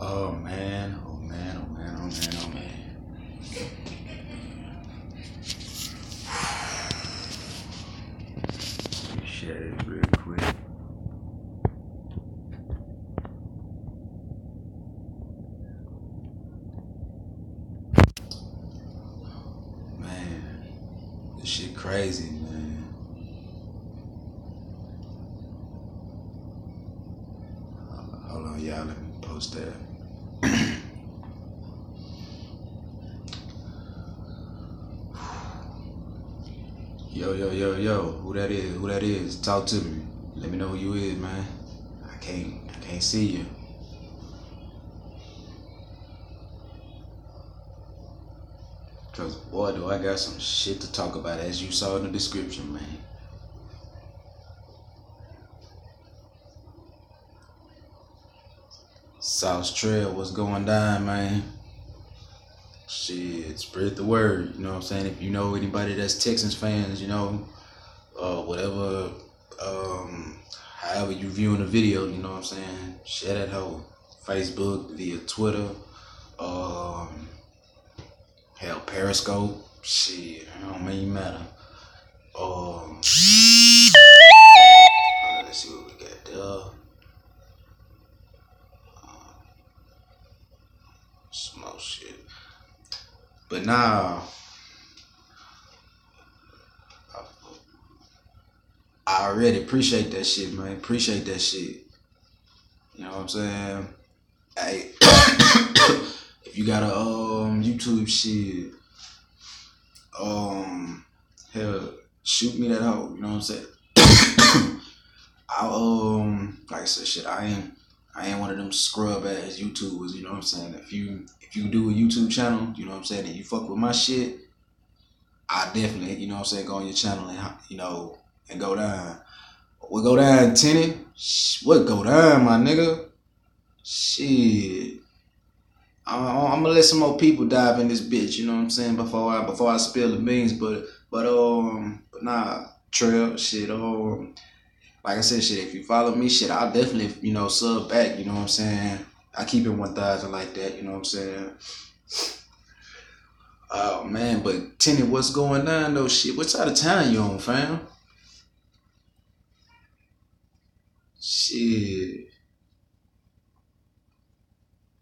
Oh man, oh man, oh man, oh man, oh man. Let me share this real quick. Man, this shit crazy, man. Hold on, y'all, let me post that. Yo, who that is? Who that is? Talk to me. Let me know who you is, man. I can't see you. Cause boy, do I got some shit to talk about, as you saw in the description, man. South Trail, what's going down, man? Shit, spread the word. You know what I'm saying? If you know anybody that's Texans fans, you know, whatever, however you viewing the video, you know what I'm saying? Share that hoe. Facebook, via Twitter, hell, Periscope. Shit, it don't even matter. Let's see what we got there. Smoke shit. But now, I already appreciate that shit, man. Appreciate that shit. You know what I'm saying? Hey, if you got a YouTube shit, hell, shoot me that hoe. You know what I'm saying? Like I said, shit, I ain't one of them scrub ass YouTubers. You know what I'm saying? If you do a YouTube channel, you know what I'm saying, and you fuck with my shit, I definitely, you know what I'm saying, go on your channel and, you know, and go down. What go down, Tenny? What go down, my nigga? Shit. I'm gonna let some more people dive in this bitch, you know what I'm saying, before I spill the beans, but nah, Trail, shit, like I said, shit, if you follow me, shit, I'll definitely, you know, sub back, you know what I'm saying? I keep it 1,000 like that, you know what I'm saying? Oh man, but Tenny, what's going on though? Shit, what side of town you on, fam? Shit.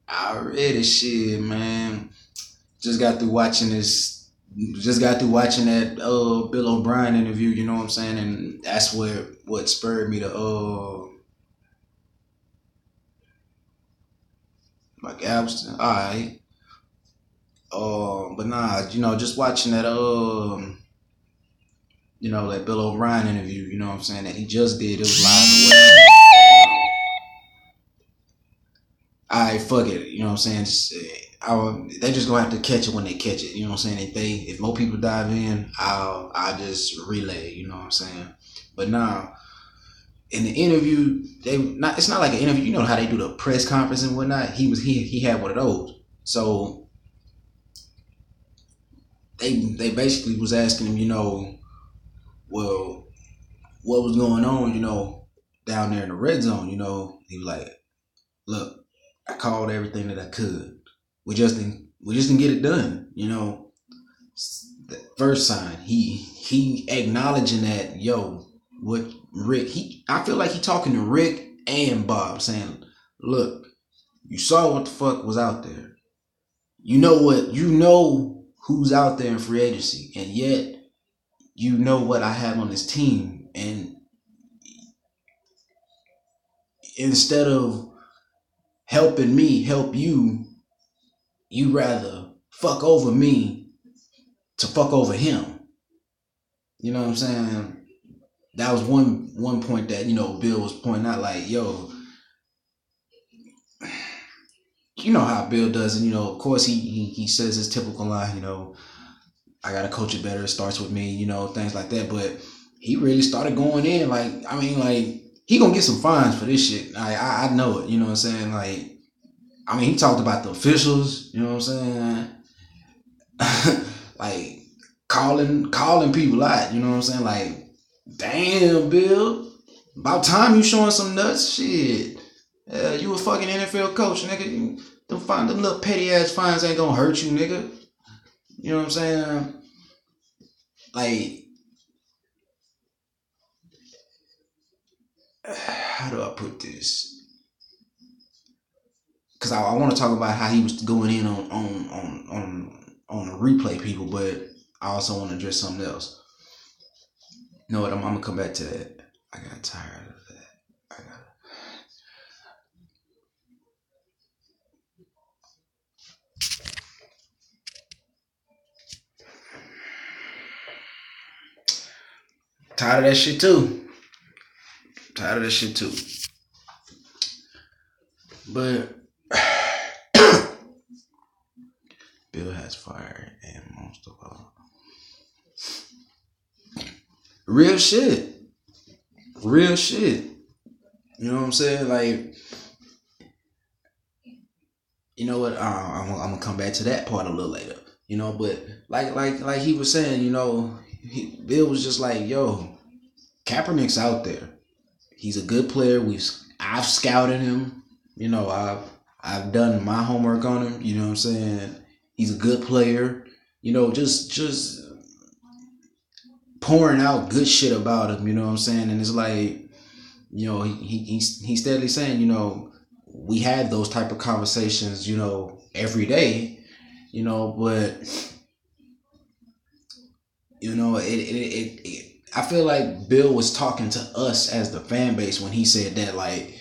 Already, shit, man. Just got through watching that Bill O'Brien interview, you know what I'm saying? And that's what spurred me to like Galveston. Alright. But nah, you know, just watching that you know, that Bill O'Brien interview, you know what I'm saying, that he just did. It was live and well. Alright, fuck it, you know what I'm saying? They just gonna have to catch it when they catch it, you know what I'm saying? If more people dive in, I'll just relay, you know what I'm saying? But now, in the interview, it's not like an interview, you know how they do the press conference and whatnot. He had one of those. So they basically was asking him, you know, well, what was going on, you know, down there in the red zone, you know. He was like, look, I called everything that I could. We just didn't get it done, you know. The first sign, he acknowledging that, yo, what Rick, I feel like he talking to Rick and Bob, saying, look, you saw what the fuck was out there. You know who's out there in free agency, and yet you know what I have on this team, and instead of helping me help you, you rather fuck over me to fuck over him. You know what I'm saying? That was one point that, you know, Bill was pointing out, like, yo, you know how Bill does it, you know, of course he says his typical line, you know, I gotta coach it better, it starts with me, you know, things like that. But he really started going in, like, I mean, like, he gonna get some fines for this shit. I know it, you know what I'm saying? Like, I mean, he talked about the officials, you know what I'm saying? Like, calling people out, you know what I'm saying? Like, damn, Bill, about time you showing some nuts, shit. You a fucking NFL coach, nigga. Them little petty ass fines ain't gonna hurt you, nigga. You know what I'm saying? Like, how do I put this? Because I want to talk about how he was going in on the replay people, but I also want to address something else. You know what? I'm gonna come back to that. I got tired of that. Tired of that shit too. But Bill has fired, and most of all, real shit. You know what I'm saying? Like, you know what? I'm gonna come back to that part a little later. You know, but like he was saying, you know, Bill was just like, yo, Kaepernick's out there. He's a good player. I've scouted him. You know, I've done my homework on him. You know what I'm saying? He's a good player. You know, just pouring out good shit about him. You know what I'm saying? And it's like, you know, he's steadily saying, you know, we had those type of conversations, you know, every day. You know, but you know, I feel like Bill was talking to us as the fan base when he said that, like,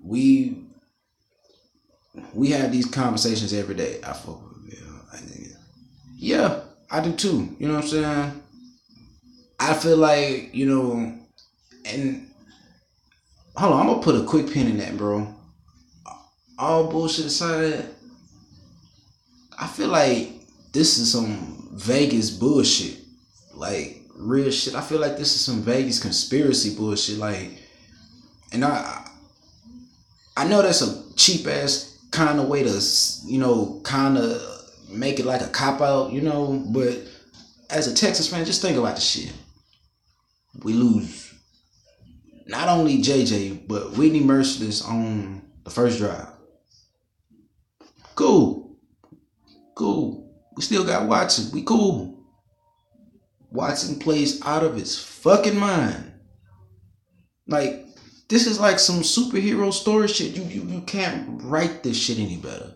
we have these conversations every day. I fuck with Bill. Yeah, I do too. You know what I'm saying? I feel like, you know, and hold on, I'm gonna put a quick pin in that, bro. All bullshit aside, I feel like this is some Vegas bullshit. Like, real shit. I feel like this is some Vegas conspiracy bullshit. Like, and I know that's a cheap ass kind of way to, you know, kind of make it like a cop out, you know. But as a Texas fan, just think about the shit. We lose not only JJ, but Whitney Merciless on the first drive. Cool. We still got Watson. We cool. Watson plays out of his fucking mind. Like, this is like some superhero story shit. You can't write this shit any better.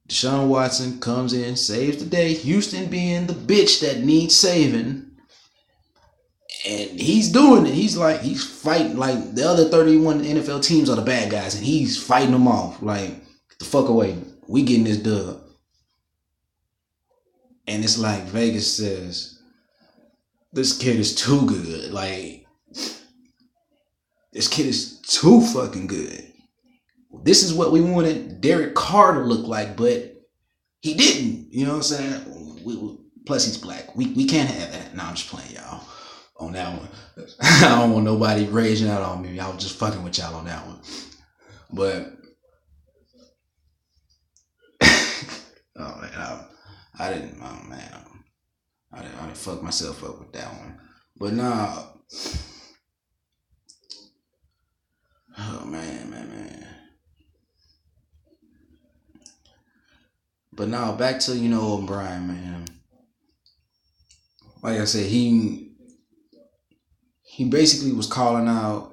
Deshaun Watson comes in, saves the day. Houston being the bitch that needs saving. And he's doing it. He's fighting. Like, the other 31 NFL teams are the bad guys, and he's fighting them off. Like, get the fuck away. We getting this dub. And it's like Vegas says, this kid is too good. Like, this kid is too fucking good. This is what we wanted Derek Carr to look like, but he didn't. You know what I'm saying? Plus, he's black. We can't have that. No, I'm just playing, y'all, on that one. I don't want nobody raging out on me. I was just fucking with y'all on that one. But, oh man, I didn't fuck myself up with that one. But nah. Oh man. But now back to, you know, O'Brien, man. Like I said, he basically was calling out.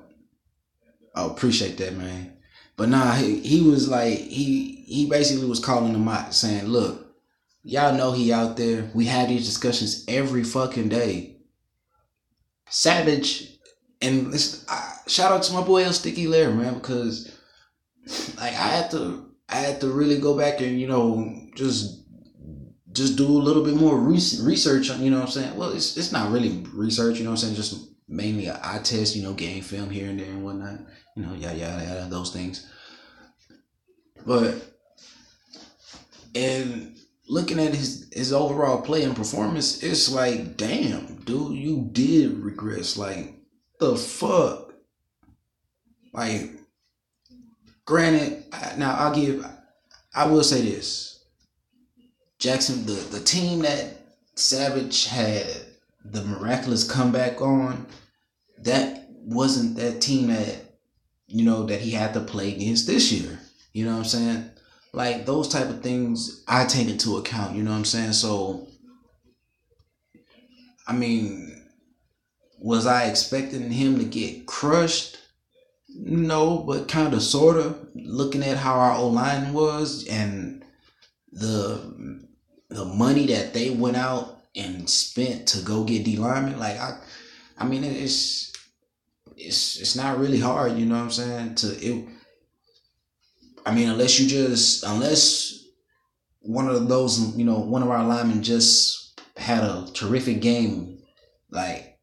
I appreciate that, man. But nah, he was like, he basically was calling them out, saying, look, y'all know he out there. We have these discussions every fucking day. Savage, and shout out to my boy El Sticky Larry, man, because like I had to really go back and, you know, just do a little bit more research on, you know what I'm saying? Well, it's not really research, you know what I'm saying? Just mainly an eye test, you know, game film here and there and whatnot, you know, yada, those things. But, and looking at his overall play and performance, it's like, damn, dude, you did regress. Like, the fuck? Like, granted, now I will say this. Jackson, the team that Savage had the miraculous comeback on, that wasn't that team that, that he had to play against this year. You know what I'm saying? Like, those type of things I take into account, you know what I'm saying? So, I mean, was I expecting him to get crushed? No, but kind of, sort of, looking at how our O-line was and the money that they went out and spent to go get D linemen. Like, I mean, it's not really hard, you know what I'm saying? Unless one of those, one of our linemen just had a terrific game, like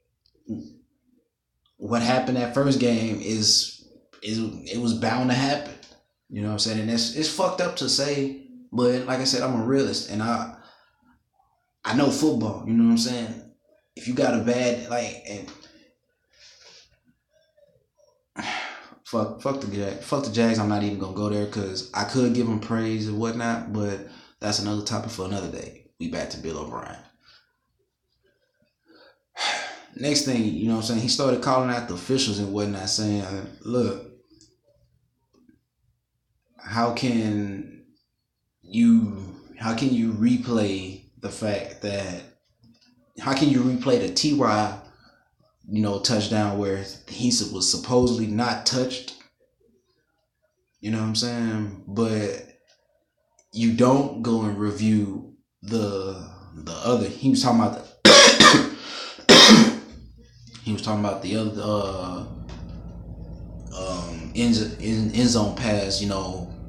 what happened that first game it was bound to happen. You know what I'm saying? And it's fucked up to say, but like I said, I'm a realist and I know football, you know what I'm saying? If you got a bad, and fuck the Jags, I'm not even gonna go there because I could give them praise and whatnot, but that's another topic for another day. We back to Bill O'Brien. Next thing, you know what I'm saying, he started calling out the officials and whatnot, saying, look, how can you replay the fact that, how can you replay the T.Y., touchdown where he was supposedly not touched? You know what I'm saying? But you don't go and review the other. He was talking about the other end zone pass,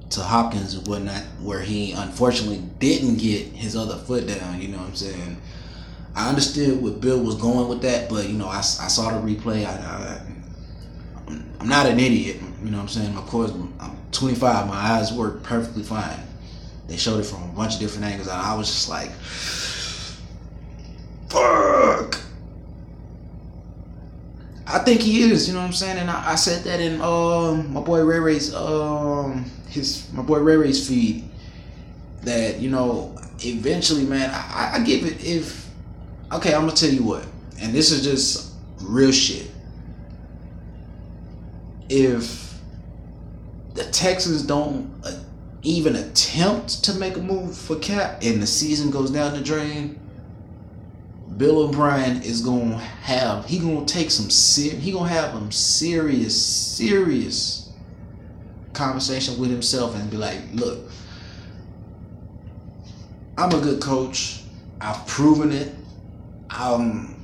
to Hopkins and whatnot, where he unfortunately didn't get his other foot down. You know what I'm saying? I understood what Bill was going with that, but I saw the replay. I'm not an idiot. You know what I'm saying? Of course, I'm 25. My eyes work perfectly fine. They showed it from a bunch of different angles, and I was just like, fuck. I think he is, you know what I'm saying? And I said that in my boy Ray Ray's feed, that eventually, man, I give it, okay, I'm gonna tell you what, and this is just real shit. If the Texans don't even attempt to make a move for Cap and the season goes down the drain, Bill O'Brien is gonna have some serious conversation with himself and be like, look, I'm a good coach. I've proven it. I'm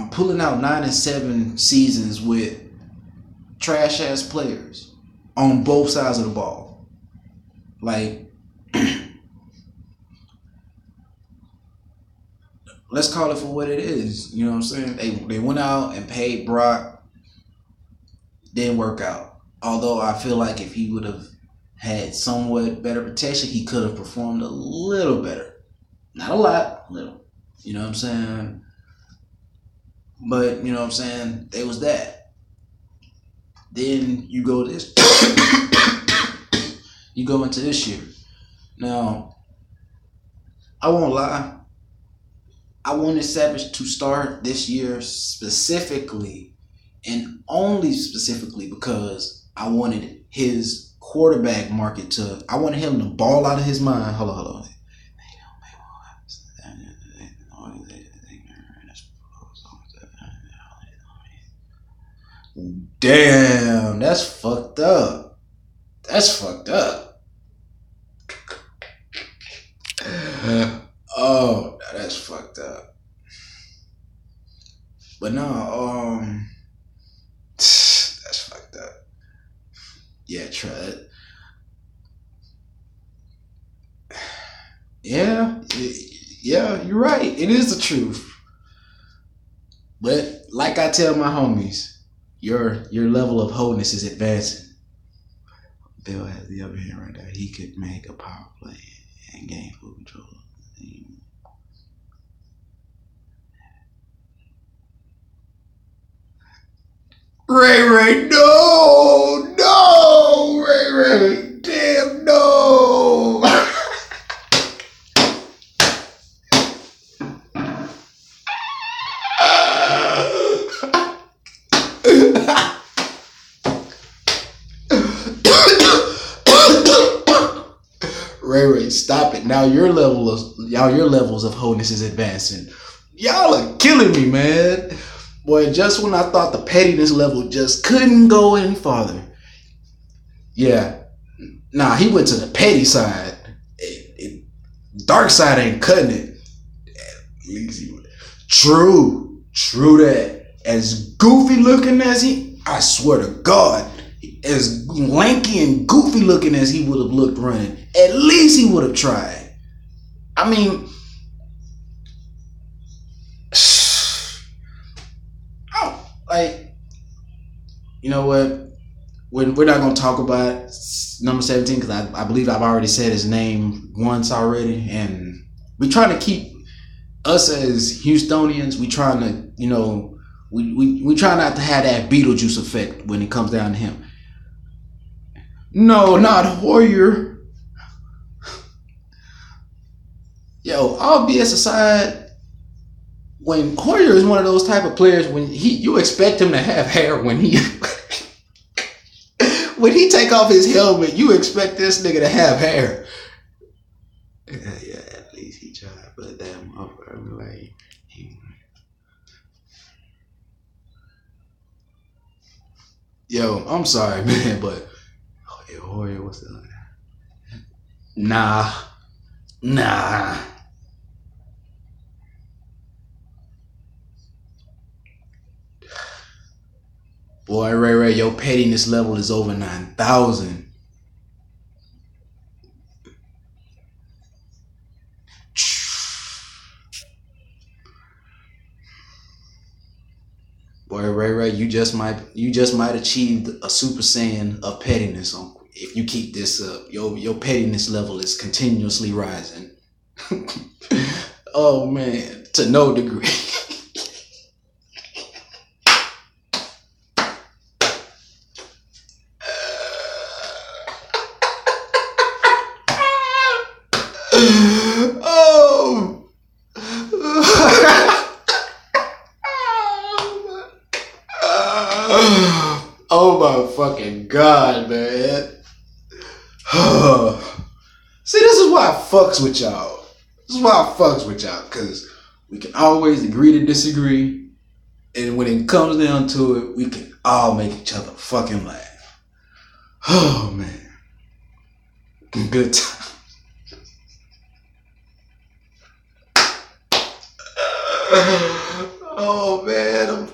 pulling out 9-7 seasons with trash ass players on both sides of the ball. Like, let's call it for what it is. You know what I'm saying? They went out and paid Brock. Didn't work out. Although I feel like if he would have had somewhat better protection, he could have performed a little better. Not a lot, a little. You know what I'm saying? But, you know what I'm saying? There was that. Then you go this. You go into this year. Now, I won't lie. I wanted Savage to start this year specifically, and only specifically because I wanted his quarterback market to, I wanted him to ball out of his mind. Hold on. Damn, that's fucked up. Oh, that's fucked up. But no, that's fucked up. Yeah, try it. Yeah, you're right. It is the truth. But like I tell my homies, your level of wholeness is advancing. Bill has the upper hand right there. He could make a power play and gain full control of the team. Ray, no, Ray, damn, no. Ray, stop it. Now your levels of wholeness is advancing. Y'all are killing me, man. Boy, just when I thought the pettiness level just couldn't go any farther. Yeah. Nah, he went to the petty side. Dark side ain't cutting it. At least he would. True that. As goofy looking as I swear to God, as lanky and goofy looking as he would have looked running, at least he would have tried. I mean, like, you know what? We're not gonna talk about number 17 because I believe I've already said his name once already, and we trying to keep us as Houstonians. We trying to, you know, we try not to have that Beetlejuice effect when it comes down to him. No, not Hoyer. Yo, all BS aside, when Hoyer is one of those type of players, when you expect him to have hair when he when he take off his helmet, you expect this nigga to have hair. Yeah, at least he tried, but damn, I'm like, yo, I'm sorry, man, but Hoyer, what's the other? Nah. Boy, Ray, your pettiness level is over 9,000. Boy, Ray, you just might achieve a Super Saiyan of pettiness if you keep this up. Your pettiness level is continuously rising. Oh man, to no degree. Oh my fucking God, man. See, this is why I fucks with y'all. Because we can always agree to disagree. And when it comes down to it, we can all make each other fucking laugh. Oh, man. Good time. Oh, man. I'm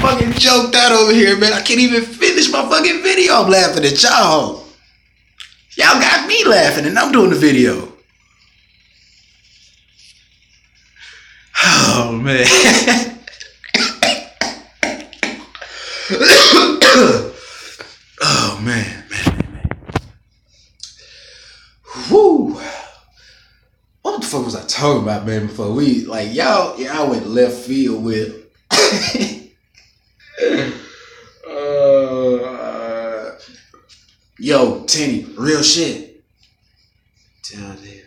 fucking joked out over here, man. I can't even finish my fucking video. I'm laughing at y'all. Y'all got me laughing and I'm doing the video. Oh, man. Oh, man. Woo. What the fuck was I talking about, man, before we, like, y'all went left field with... Yo, Tenny, real shit. Tell David.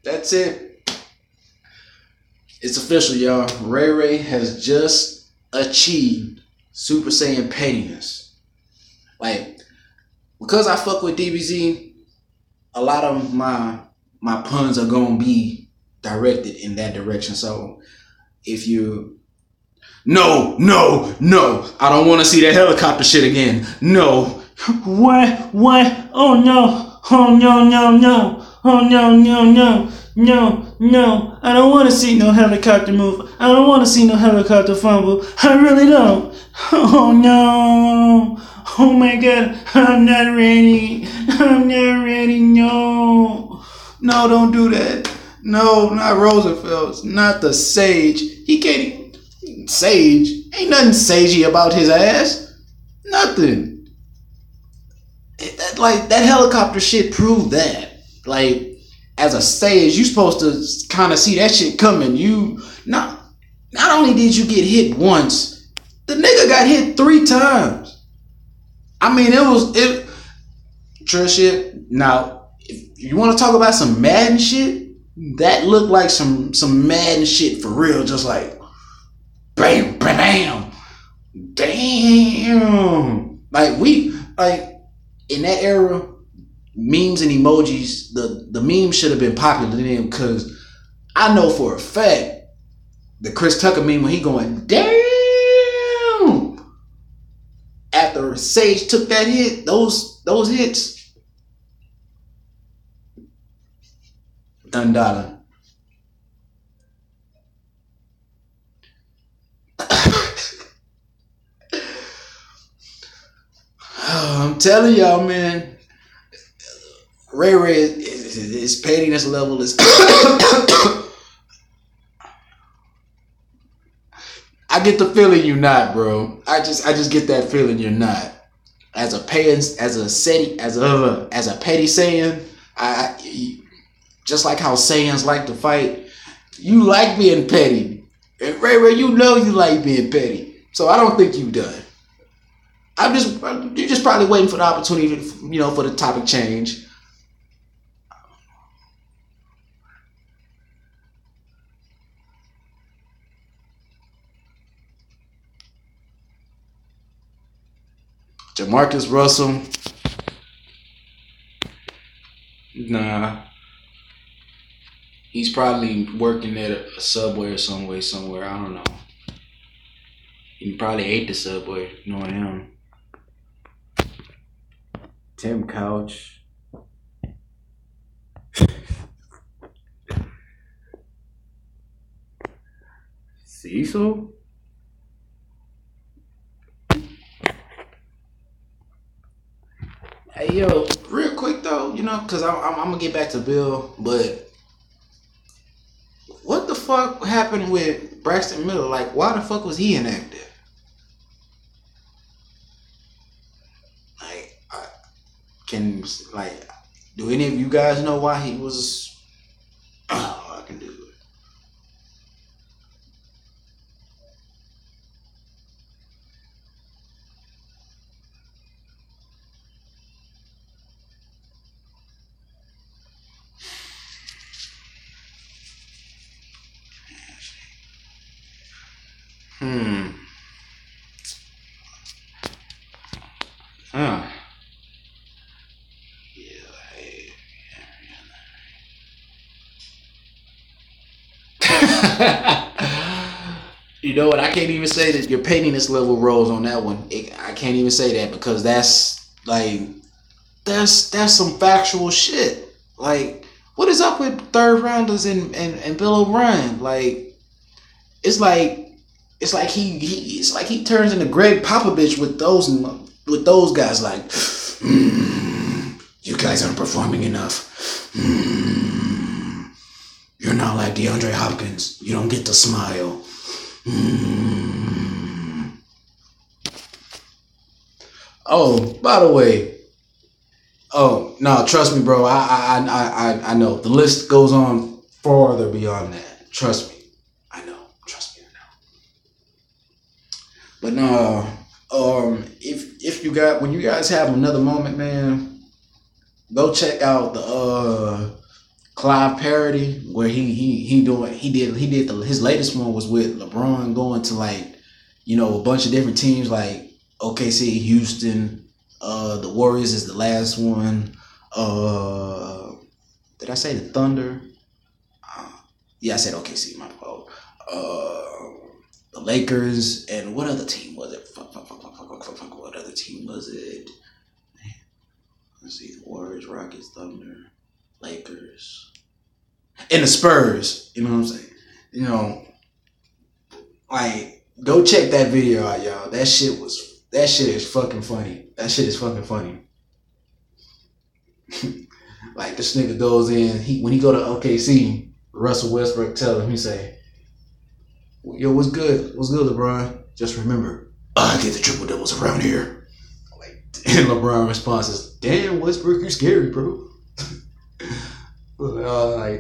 That's it. It's official, y'all. Ray has just achieved Super Saiyan pettiness. Like, because I fuck with DBZ, a lot of my puns are gonna be directed in that direction. So if you No, I don't want to see that helicopter shit again. No. What? Oh no. Oh no. Oh no. I don't want to see no helicopter move. I don't want to see no helicopter fumble. I really don't. Oh no. Oh my God. I'm not ready. No. No, don't do that. No, not Rosenfeld. Not the Sage. He can't even... Sage? Ain't nothing sagey about his ass. Nothing. That helicopter shit proved that. Like, as a Sage, you supposed to kind of see that shit coming. You... Not only did you get hit once, the nigga got hit 3 times. I mean, Trill shit. Now, if you want to talk about some Madden shit, That looked like some Madden shit for real. Just like bam, bam, bam, damn. Like in that era, memes and emojis. The meme should have been popular then because I know for a fact the Chris Tucker meme when he going damn after Sage took that hit, those hits, $1. I'm telling y'all, man, Ray his pettiness level is. I get the feeling you're not, bro. I just get that feeling you're not. As a petty Saiyan, just like how Saiyans like to fight, you like being petty. And Ray, you know you like being petty. So I don't think you done. You're just probably waiting for the opportunity, for the topic change. Jamarcus Russell, nah. He's probably working at a Subway or somewhere. I don't know. He probably ate the Subway, knowing him. Tim Couch. Cecil? Hey, yo, real quick though, because I'm gonna get back to Bill, but what the fuck happened with Braxton Miller? Like, why the fuck was he inactive? Do any of you guys know why he was? Oh, I can do it. You know what? I can't even say that your pettiness level rose on that one. I can't even say that because that's some factual shit. Like, what is up with third rounders and Bill O'Brien? Like, it's like he turns into Greg Popovich with those guys. Like, you guys aren't performing enough. You're not like DeAndre Hopkins. You don't get to smile. Oh, by the way. Oh no, trust me, bro. I know the list goes on farther beyond that. Trust me, I know. Trust me, I know. But no, when you guys have another moment, man, go check out the Clive parody where his latest one was with LeBron going to a bunch of different teams like OKC, Houston, the Warriors is the last one. Did I say the Thunder? Yeah, I said OKC, my fault. The Lakers, and what other team was it? What other team was it? Let's see, the Warriors, Rockets, Thunder, Lakers. And the Spurs, you know what I'm saying? Go check that video out, y'all. That shit is fucking funny. That shit is fucking funny. Like, this nigga goes in, when he go to OKC, Russell Westbrook tell him, he say, yo, what's good? What's good, LeBron? Just remember, I get the triple doubles around here. And LeBron responds, damn, Westbrook, you scary, bro.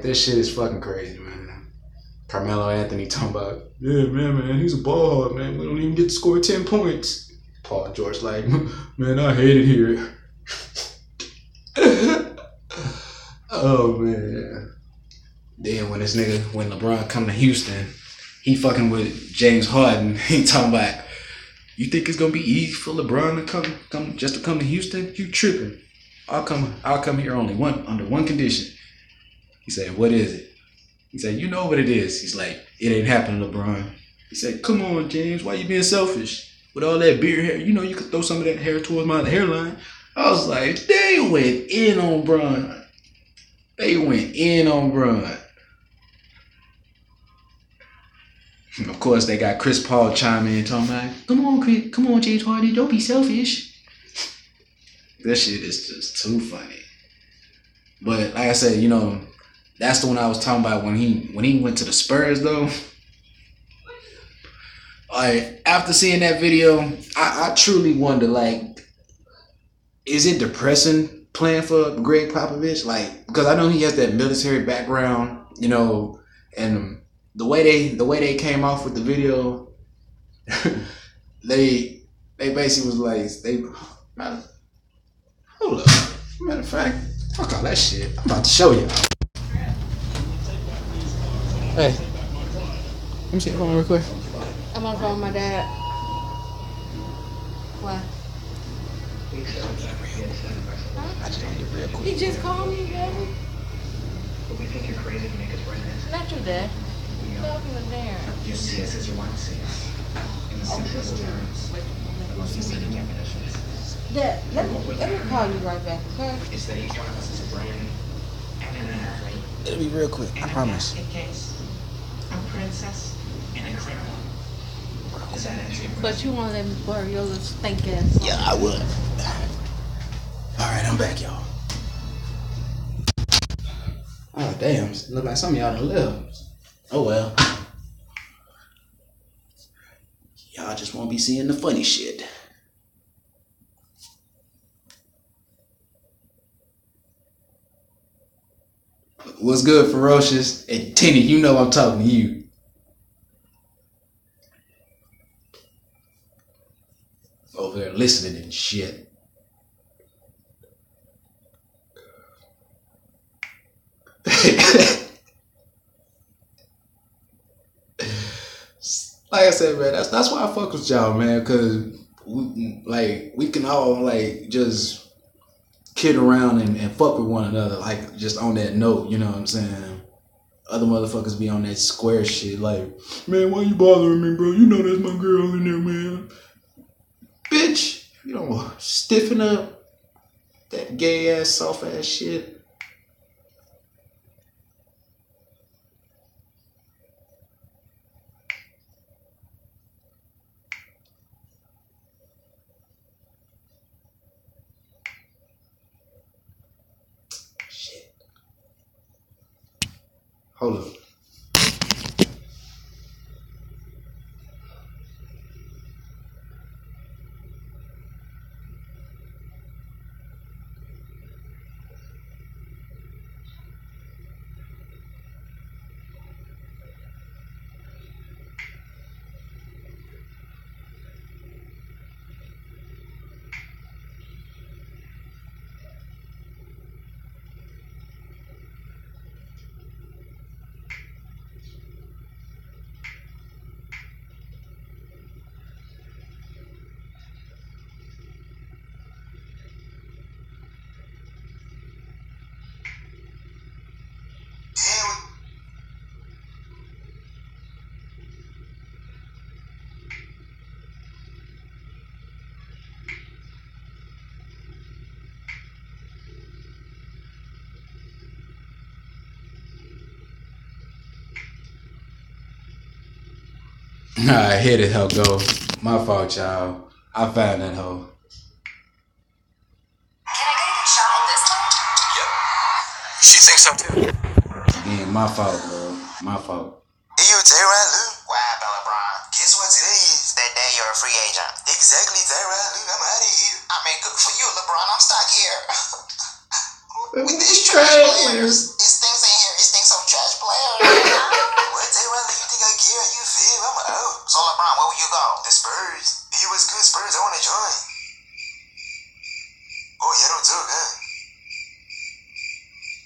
This shit is fucking crazy, man. Carmelo Anthony talking about, yeah, man, he's a ball hog, man. We don't even get to score 10 points. Paul George like, man, I hate it here. Oh, man. Then when LeBron come to Houston, he fucking with James Harden. He talking about, you think it's gonna be easy for LeBron to come to Houston? You tripping? I'll come here under one condition. He said, what is it? He said, you know what it is. He's like, it ain't happening, LeBron. He said, come on, James, why you being selfish? With all that beard hair, you know you could throw some of that hair towards my hairline. I was like, they went in on Bron. Of course, they got Chris Paul chiming in talking about, come on, James Harden, don't be selfish. That shit is just too funny. But like I said, you know, that's the one I was talking about when he went to the Spurs though. Like, after seeing that video, I truly wonder, like, is it depressing playing for Greg Popovich? Like, because I know he has that military background, you know, and the way they came off with the video, they basically was like, hold up. Matter of fact, fuck all that shit. I'm about to show you. Hey, let me see the phone real quick. I'm on the phone with my dad. Why? I just don't get real quick. He just called me, baby. We think you're crazy to make us friends. Not your dad. Talking to Darren. You see us as you want to see us. In the simplest terms, the most basic definitions. Dad, let me call you right back, okay? It's that each one of us is a brain and an athlete. It'll be real quick, I promise. In case, a princess and a criminal. Is that it? But you want to let me borrow your little stink ass song. Yeah, I would. Alright, I'm back, y'all. Oh, damn. Look like some of y'all done left. Oh, well. Y'all just won't be seeing the funny shit. What's good, Ferocious? And Tinny, you know I'm talking to you. Over there listening and shit. Like I said, man, that's why I fuck with y'all, man, because we can all like just kid around and fuck with one another, like just on that note, you know what I'm saying? Other motherfuckers be on that square shit, like, man, why you bothering me, bro? You know that's my girl in there, man. Bitch, you don't stiffen up that gay ass, soft ass shit. Hold up. I hit it, hell go. My fault, y'all. I found that hoe. Can I get a shot at this one? Yep. She thinks so too. Again, my fault, bro. My fault. You J-Rod Lou? Why, LeBron? Guess what today is? That day you're a free agent. Exactly, J-Rod Lou. I'm out of here. I mean, good for you, LeBron. I'm stuck here. With these trash players. It stinks in here. It stinks of trash players. What, J-Rod Lou? You think I care how you feel? I'm out. So, LeBron, where will you go? The Spurs. He was good, Spurs. I want to join. Oh, you don't talk, huh?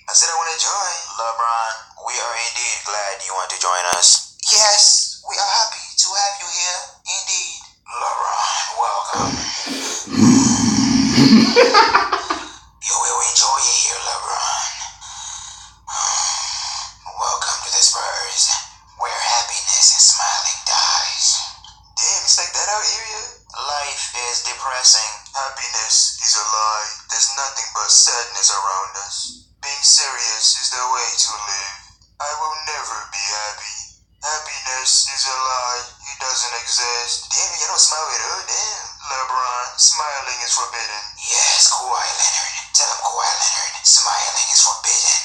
I said I want to join. LeBron, we are in Happiness is a lie. There's nothing but sadness around us. Being serious is the way to live. I will never be happy. Happiness is a lie. It doesn't exist. Damn, you don't smile at all, damn. LeBron, smiling is forbidden. Yes, Kawhi Leonard. Tell him Kawhi Leonard, smiling is forbidden.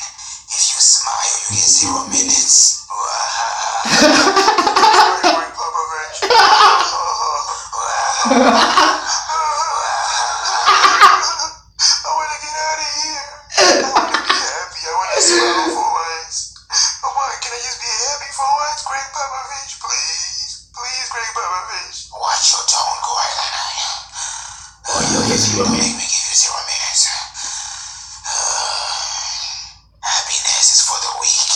If you smile, you get 0 minutes. I wanna get out of here. I wanna be happy. I wanna smile for once. Come on, can I just be happy for once? Greg Popovich, please. Please, Greg Popovich. Watch your tone, Kawhi Leonard. Oh, yo, here's you, Don't man. make me give you 0 minutes. Happiness is for the weak.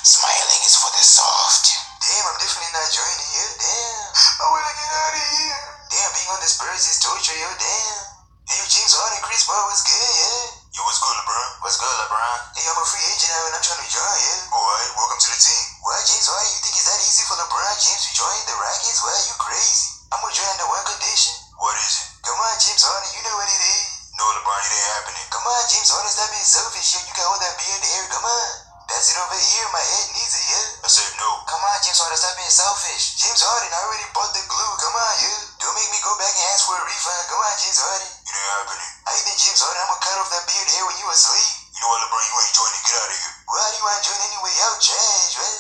Smiling is for the soft. Damn, I'm definitely not joining you. Damn. I wanna get out of here. Damn, being on the Spurs is torture, yo. Damn. Hey, yo, James Harden, Chris Paul, what's good, yeah? Yo, what's good, LeBron? What's good, LeBron? Hey, I'm a free agent now and I'm trying to join, yeah? Alright, welcome to the team. Why, James Harden, you think it's that easy for LeBron James to join the Rockets? Why, you crazy? I'm gonna join under one condition. What is it? Come on, James Harden, you know what it is. No, LeBron, it ain't happening. Come on, James Harden, stop being selfish, yo. You got all that beard hair, come on. That's it over here, my head needs it, yeah? I said no. Come on, James Harden, stop being selfish. James Harden, I already bought the glue, come on, yeah? Don't make me go back and ask for a refund. Come on, James Harden. It ain't happening. I think James Harden, I'm gonna cut off that beard hair when you asleep. You know what, LeBron, you ain't joining. Get out of here. Why do you want to join anyway? Yo, trash, man.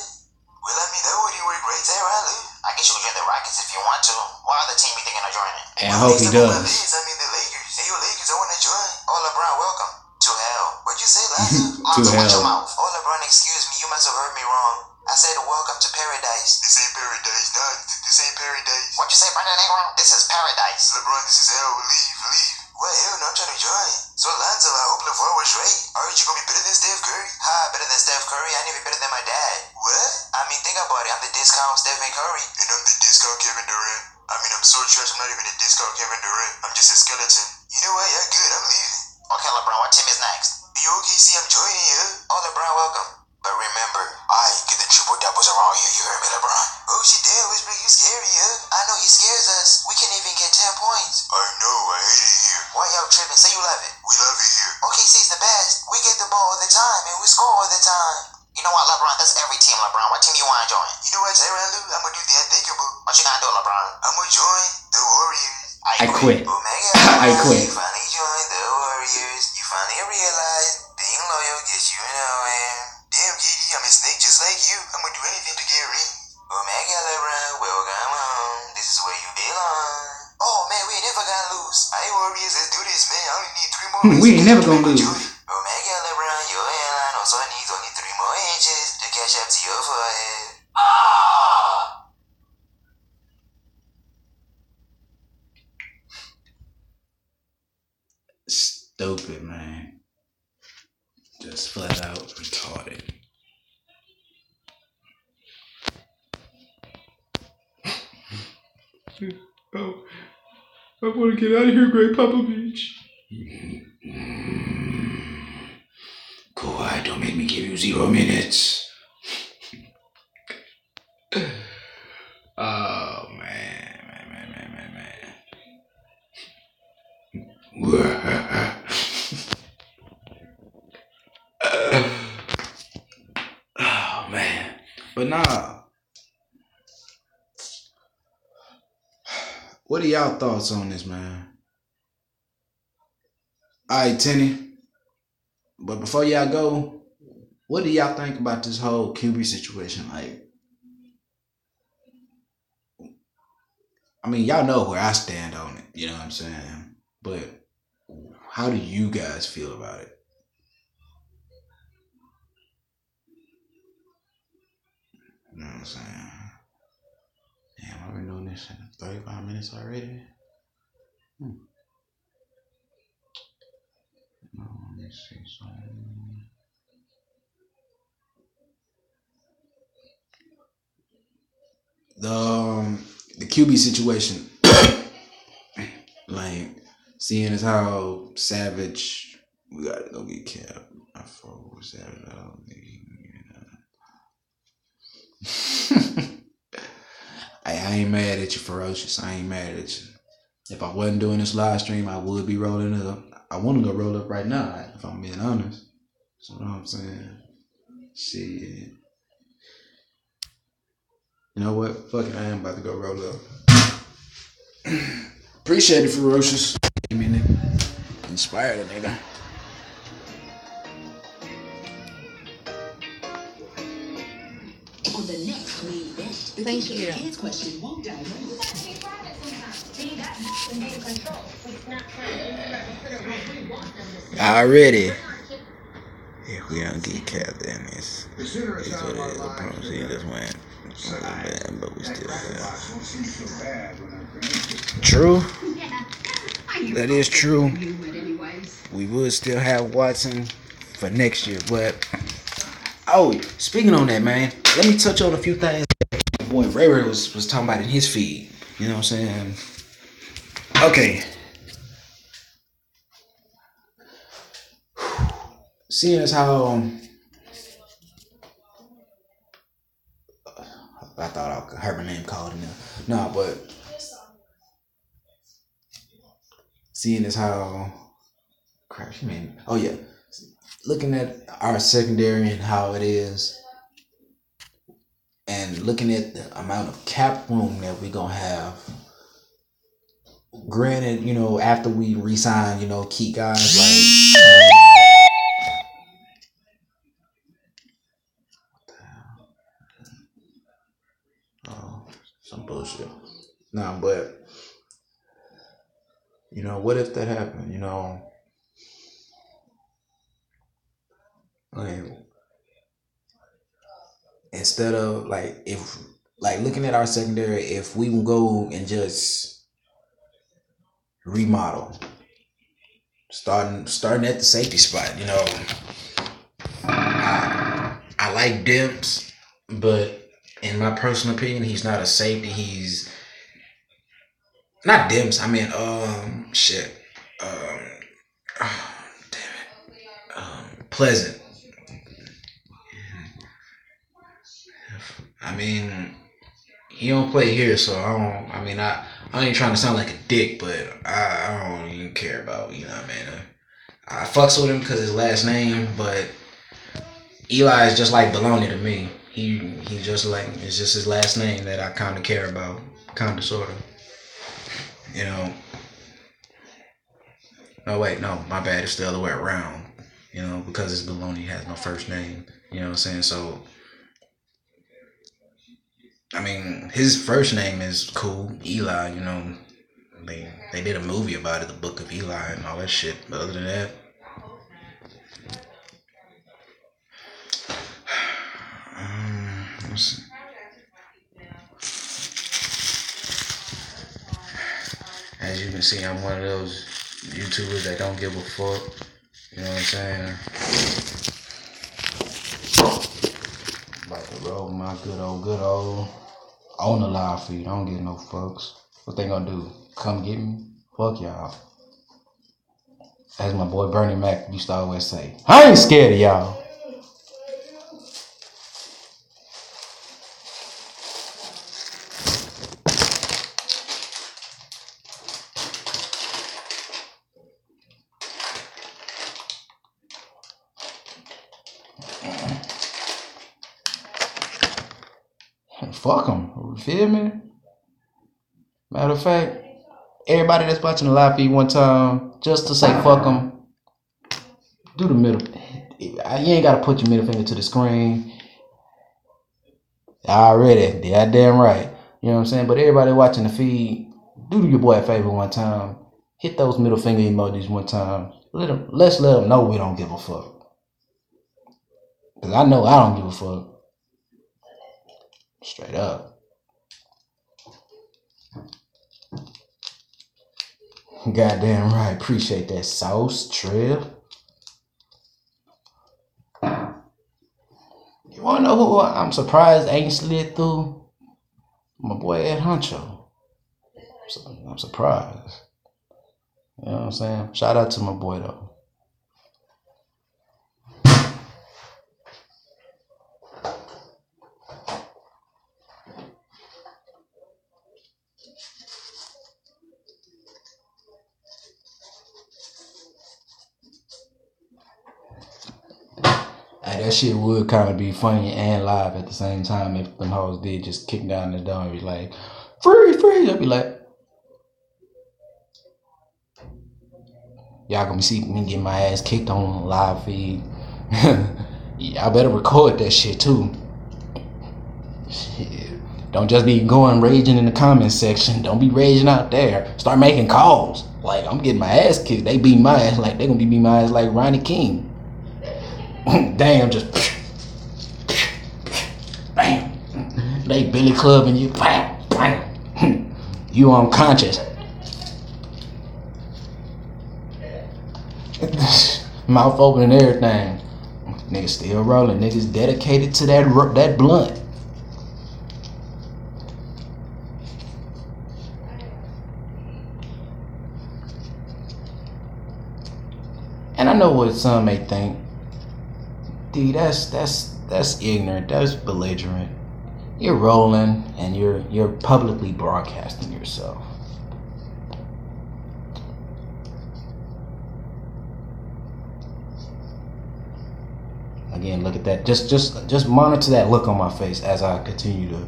Well, I mean, that would work right there, right, Lou? I guess you could join the Rockets if you want to. What other team you thinking of joining? And I hope he does. I mean, the Lakers. Hey, yo, Lakers, I want to join. Oh, LeBron, welcome. To hell. What'd you say, Lazo? To Watch your hell. mouth. Oh, LeBron, excuse me. You must have heard me wrong. I said welcome to paradise. This ain't paradise. No, this ain't paradise. What you say, Brandon Ingram? This is paradise. LeBron, this is hell. Leave. What hell? No, I'm trying to join. So, Lonzo, I hope LeVar was right. I heard you gonna be better than Steph Curry. Ha, better than Steph Curry? I need to be better than my dad. What? I mean, think about it. I'm the discount Stephen Curry. And I'm the discount Kevin Durant. I mean, I'm so trash. I'm not even a discount Kevin Durant. I'm just a skeleton. You know what? Yeah, good. I'm leaving. Okay, LeBron, what team is next? The OKC, I'm joining you. Oh, LeBron, welcome. But remember, I get the triple doubles around here. You heard me, LeBron? Oh, shit, damn, Westbrook, you scary, huh? I know he scares us. We can't even get 10 points. I know, I hate it here. Why y'all tripping? Say you love it. We love it here. OKC's the best. We get the ball all the time, and we score all the time. You know what, LeBron? That's every team, LeBron. What team you want to join? You know what, Tyronn Lue? I'm going to do the unthinkable. What you gonna do, LeBron? I'm going to join the Warriors. I quit. Oh, my God. I quit. You finally joined the Warriors. You finally realized being loyal gets you nowhere. Damn, Giddy, I'm a snake just like you. I'm gonna do anything to get ring. Oh, my God, LeBron, welcome home. This is where you belong. Oh, man, we ain't never gonna lose. Hey, Warriors, let's do this, man. I only need 3 more We ain't never gonna lose. Oh, my God, LeBron, your hairline also needs only 3 more inches to catch up to your forehead. Stupid, man. Just flat out retarded. Oh, I want to get out of here, Greg Popovich. Kawhi, don't make me give you 0 minutes. Oh, man. Oh, man. But nah. What are y'all thoughts on this, man? Alright, Tenny. But before y'all go, what do y'all think about this whole QB situation? Like, I mean, y'all know where I stand on it. You know what I'm saying? But how do you guys feel about it? You know what I'm saying? Damn, I've been doing this in 35 minutes already. Let me see something. The QB situation, like seeing as how Savage, we gotta go get Cap. I fuck with Savage. I don't think he can get I ain't mad at you, Ferocious. I ain't mad at you. If I wasn't doing this live stream, I would be rolling up. I want to go roll up right now, if I'm being honest. You know what I'm saying? Shit. You know what? Fuck it, I am about to go roll up. Appreciate it, Ferocious. Give me a nigga. Inspired a nigga. On the next main event, the Thank you. His question won't die. Already. If we don't get capped, then it's what it is. I promise you, this went a little bad, but we still have. True. That is true. We would still have Watson for next year, but speaking on that, man, let me touch on a few things my boy Ray Ray was talking about in his feed. You know what I'm saying? Okay. Seeing as how I thought I heard my name called in there. Nah, but seeing as how crap, she made me. Oh yeah, looking at our secondary and how it is, and looking at the amount of cap room that we're gonna have. Granted, you know, after we re-sign, you know, key guys like. Some bullshit. Nah, but you know, what if that happened? You know, like instead of looking at our secondary, if we would go and just remodel, starting at the safety spot. You know, I like Demps, but in my personal opinion, he's not a safety. He's not Demps. I mean, Pleasant. I mean, he don't play here, so I ain't trying to sound like a dick, but I don't even care about, you know what I mean? I fucks with him because his last name, but Eli is just like baloney to me. He just like, it's just his last name that I kind of care about, kind of, sort of. You know. No, wait, no, my bad. It's the other way around. You know, because his baloney has no first name. You know what I'm saying? So, I mean, his first name is cool, Eli. You know, they did a movie about it, The Book of Eli, and all that shit. But other than that, let's see. As you can see, I'm one of those YouTubers that don't give a fuck. You know what I'm saying? About to roll my good old on the live feed. I don't get no fucks. What they gonna do? Come get me? Fuck y'all. As my boy Bernie Mac used to always say, I ain't scared of y'all. Fuck them. You feel me? Matter of fact, everybody that's watching the live feed one time, just to say fuck them, do the middle. You ain't got to put your middle finger to the screen. Already. Damn right. You know what I'm saying? But everybody watching the feed, do your boy a favor one time. Hit those middle finger emojis one time. Let's let them know we don't give a fuck. Because I know I don't give a fuck. Straight up. Goddamn right. Appreciate that sauce, Trev. You wanna know who I'm surprised ain't slid through? My boy Ed Huncho. I'm surprised. You know what I'm saying? Shout out to my boy though. Like, that shit would kind of be funny and live at the same time if them hoes did just kick down the door and be like, free, free. I'd be like, y'all gonna see me get my ass kicked on live feed. I better record that shit too. Shit. Don't just be going raging in the comment section. Don't be raging out there. Start making calls. Like, I'm getting my ass kicked. They beat my ass like they gonna be beating my ass like Ronnie King. Damn, just bam. They Billy clubbing you. Bam, bam. You unconscious. Mouth open and everything. Niggas still rolling. Niggas dedicated to that blunt. And I know what some may think. D, that's ignorant. That's belligerent. You're rolling and you're publicly broadcasting yourself. Again, look at that. Just monitor that look on my face as I continue to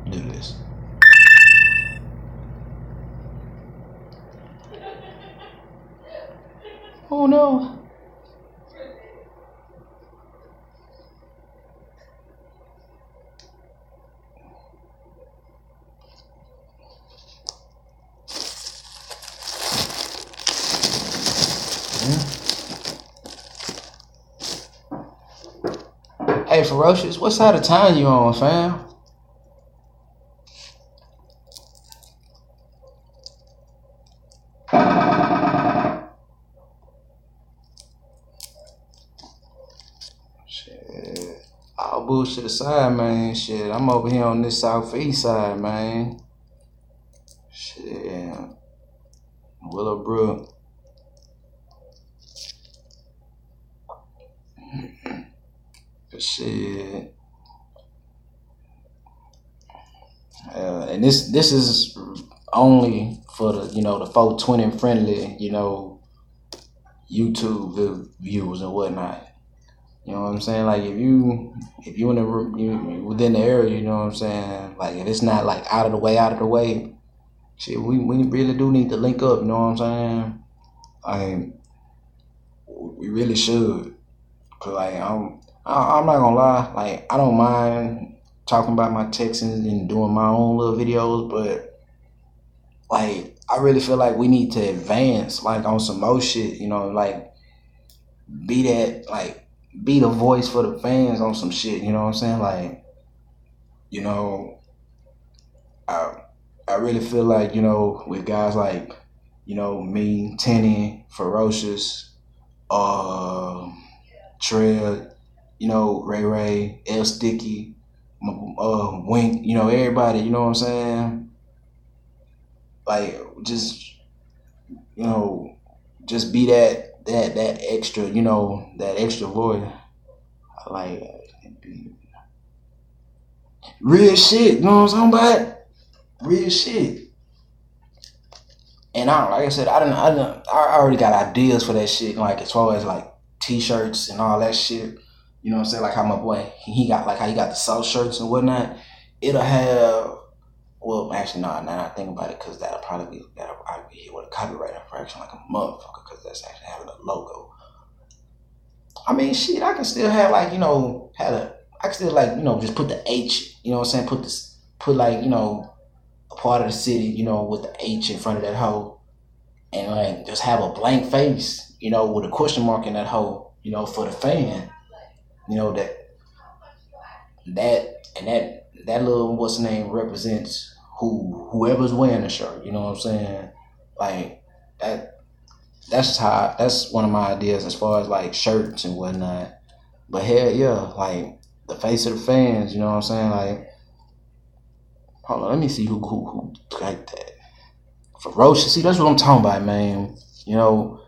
do this. Oh no. Hey, Ferocious, what side of town you on, fam? Shit. All bullshit aside, man. Shit, I'm over here on this southeast side, man. Shit. Willowbrook. Shit. And this is only for the, you know, the 420 friendly, you know, YouTube viewers and whatnot. You know what I'm saying? Like, if you in the within the area, you know what I'm saying? Like, if it's not like out of the way, shit, we really do need to link up. You know what I'm saying? We really should. Cause like I'm not gonna lie, like I don't mind talking about my Texans and doing my own little videos, but like I really feel like we need to advance like on some more shit, you know, like be the voice for the fans on some shit, you know what I'm saying? Like, you know, I really feel like, you know, with guys like, you know, me, Tenny, Ferocious, Tread, you know, Ray, L Sticky, Wink, you know, everybody, you know what I'm saying? Like, just, you know, just be that extra, you know, that extra voice. Like, real shit, you know what I'm talking about? Real shit. And like I said, I already got ideas for that shit, like as far as like t-shirts and all that shit. You know what I'm saying? Like how my boy, he got the soft shirts and whatnot. It'll have, well, actually, no, now I think about it, because that'll probably be hit with a copyright infraction like a motherfucker, because that's actually having a logo. I mean, shit, I can still have like, you know, I can still like, you know, just put the H, you know what I'm saying? Put like, you know, a part of the city, you know, with the H in front of that hoe, and like just have a blank face, you know, with a question mark in that hoe, you know, for the fan. You know, that little what's the name represents whoever's wearing the shirt, you know what I'm saying? Like that's one of my ideas as far as like shirts and whatnot. But hell yeah, like the face of the fans, you know what I'm saying? Like, hold on, let me see who like that. Ferocious, see, that's what I'm talking about, man. You know,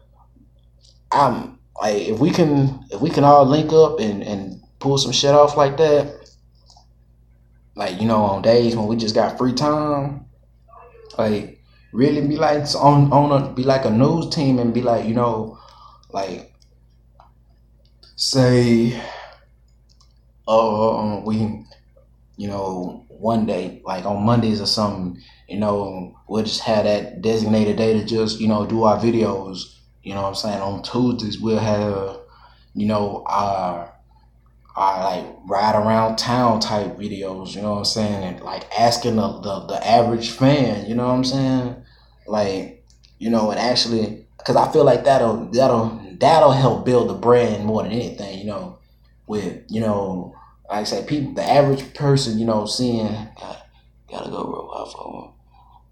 I'm like, if we can all link up and pull some shit off like that, like, you know, on days when we just got free time, like really be like be like a news team and be like, you know, like say we, one day, like on Mondays or something, we'll just have that designated day to just, do our videos. You know what I'm saying? On Tuesdays, we'll have, our like ride around town type videos, you know what I'm saying? And like asking the average fan, you know what I'm saying? Like, and actually, because I feel like that'll help build the brand more than anything, with, like I said, people, the average person, seeing, gotta go real my phone.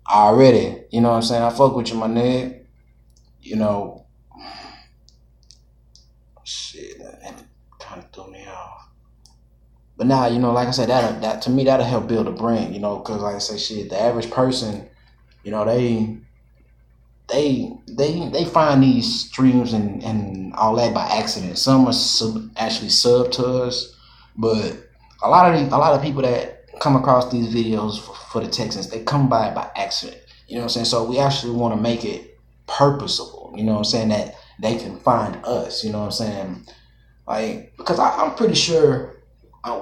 Already, you know what I'm saying? I fuck with you, my nigga. Shit, that kind of threw me off. But now, like I said, that to me, that'll help build a brand, because like I say, shit, the average person, they find these streams and all that by accident. Some are actually sub to us, but a lot of people that come across these videos for the Texans, they come by it by accident. You know what I'm saying? So we actually want to make it purposeful. You know what I'm saying? That they can find us. You know what I'm saying? Like, because I'm pretty sure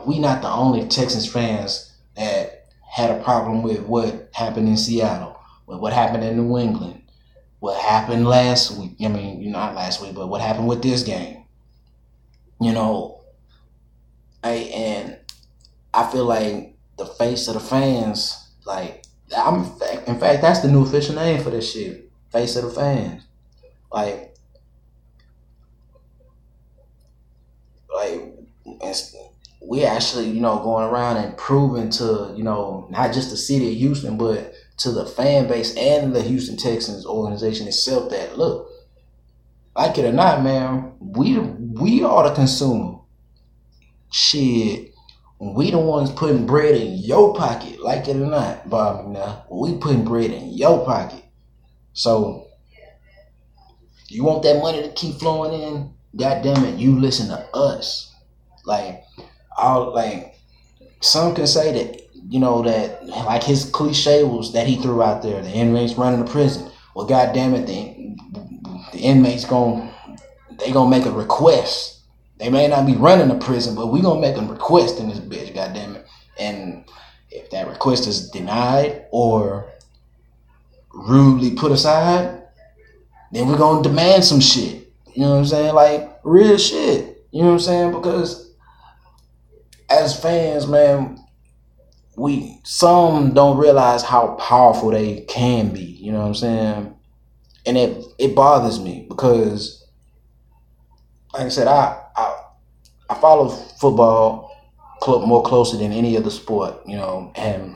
we not the only Texans fans that had a problem with what happened in Seattle, with what happened in New England, what happened last week. I mean, not last week, but what happened with this game. And I feel like the face of the fans, like, in fact, that's the new official name for this shit. Face of the fans. Like we actually, going around and proving to, not just the city of Houston, but to the fan base and the Houston Texans organization itself that, look, like it or not, man, we are the consumer. Shit, we the ones putting bread in your pocket, like it or not, Bob. Now we putting bread in your pocket. So you want that money to keep flowing in? God damn it, you listen to us. Like, some can say that, that like his cliche was that he threw out there, the inmates running the prison. Well, God damn it, the inmates gonna make a request. They may not be running the prison, but we gonna make a request in this bitch, God damn it. And if that request is denied or rudely put aside, then we're gonna demand some shit. You know what I'm saying? Like, real shit. You know what I'm saying? Because as fans, man, some don't realize how powerful they can be. You know what I'm saying? And it bothers me because, like I said, I follow football more closely than any other sport, and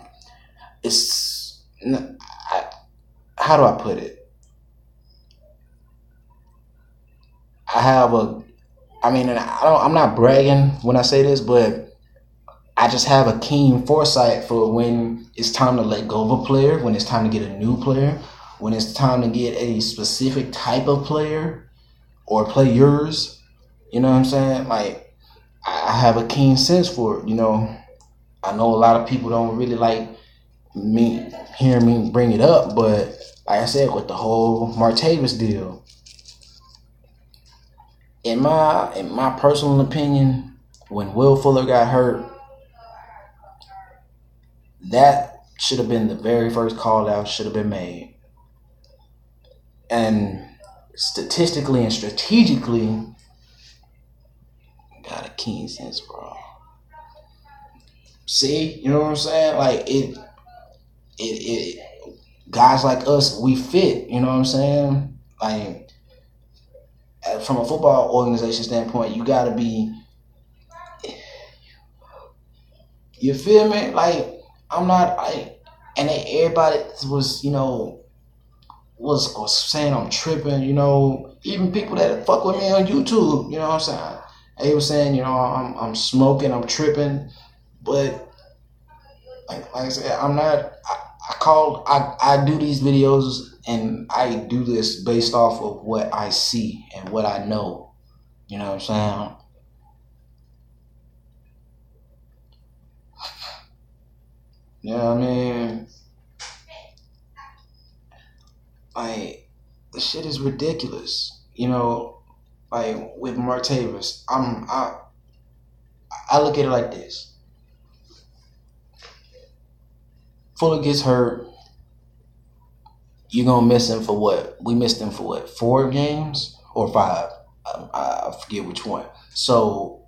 it's, how do I put it? I'm not bragging when I say this, but I just have a keen foresight for when it's time to let go of a player, when it's time to get a new player, when it's time to get a specific type of player or players. You know what I'm saying? Like, I have a keen sense for it. I know a lot of people don't really like me hearing me bring it up, but like I said, with the whole Martavis deal, in my personal opinion, when Will Fuller got hurt, that should have been the very first call out should have been made. And statistically and strategically, got a keen sense, bro. See, you know what I'm saying? Like, it guys like us, we fit, you know what I'm saying? Like, from a football organization standpoint, you gotta be, you feel me? Like, I'm not, and everybody was, was saying I'm tripping, even people that fuck with me on YouTube, you know what I'm saying? They were saying, I'm smoking, I'm tripping, but like I said, I'm not. I do these videos and I do this based off of what I see and what I know. You know what I'm saying? You know what I mean? Like, the shit is ridiculous. Like with Martavis, I look at it like this. Fuller gets hurt. You're going to miss him for what? We missed him for what? 4 games or 5? I forget which one. So,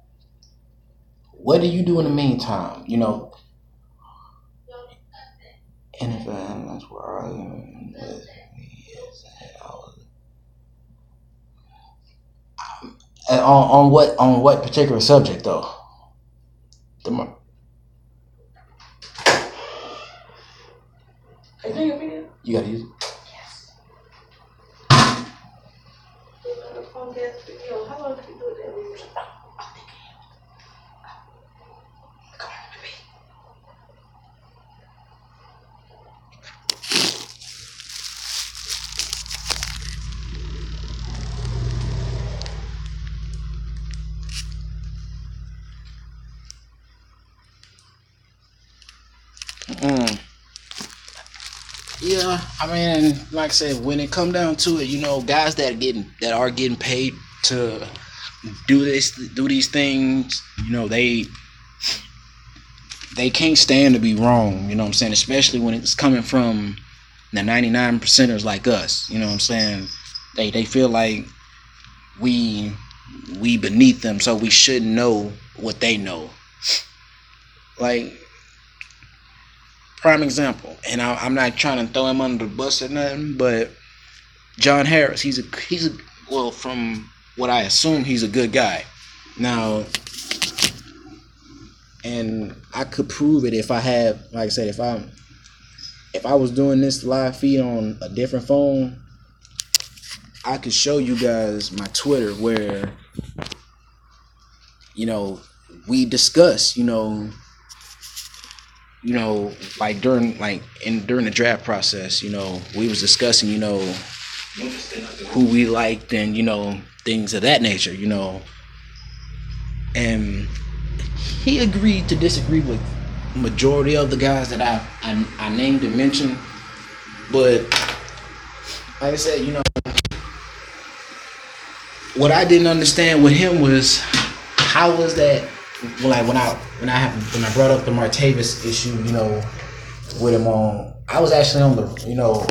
what do you do in the meantime? You know, NFL, that's where I am. On what particular subject though? You gotta use it. Yeah, I mean, like I said, when it come down to it, you know, guys that are getting paid to do these things, you know, they can't stand to be wrong. You know what I'm saying? Especially when it's coming from the 99%ers like us. You know what I'm saying? They feel like we beneath them, so we should know what they know. Like, prime example, and I'm not trying to throw him under the bus or nothing, but John Harris, he's a well, from what I assume, he's a good guy. Now, and I could prove it if I had, like I said, if I was doing this live feed on a different phone, I could show you guys my Twitter where, you know, we discuss, you know, like during the draft process, you know, we was discussing, you know, who we liked and, you know, things of that nature, you know. And he agreed to disagree with majority of the guys that I named and mentioned. But like I said, you know, what I didn't understand with him was how was that, like when I brought up the Martavis issue, you know, with him on, I was actually on the, you know,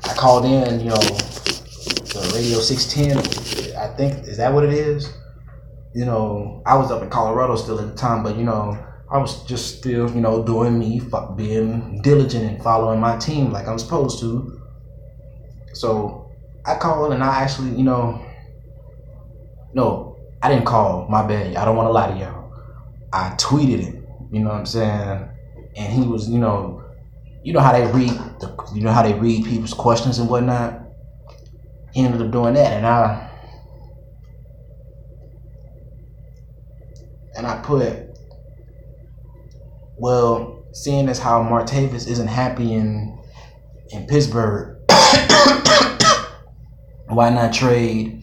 I called in, you know, the Radio 610, I think, is that what it is? You know, I was up in Colorado still at the time, but, you know, I was just still, you know, doing me, being diligent and following my team like I'm supposed to. So I called and I actually, you know, no, I didn't call, my bad. I don't want to lie to y'all. I tweeted it, you know what I'm saying? And he was, you know how they read people's questions and whatnot. He ended up doing that, and I put, well, seeing as how Martavis isn't happy in Pittsburgh, why not trade?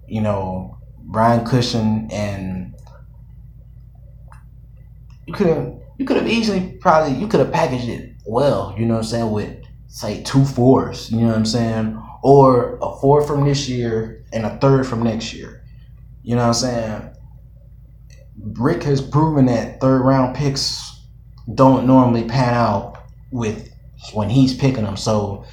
You know, Brian Cushing, and you could have easily you could have packaged it well, you know what I'm saying, with say 2 4s, you know what I'm saying, or a 4 from this year and a 3rd from next year. You know what I'm saying? Rick has proven that 3rd round picks don't normally pan out when he's picking them, so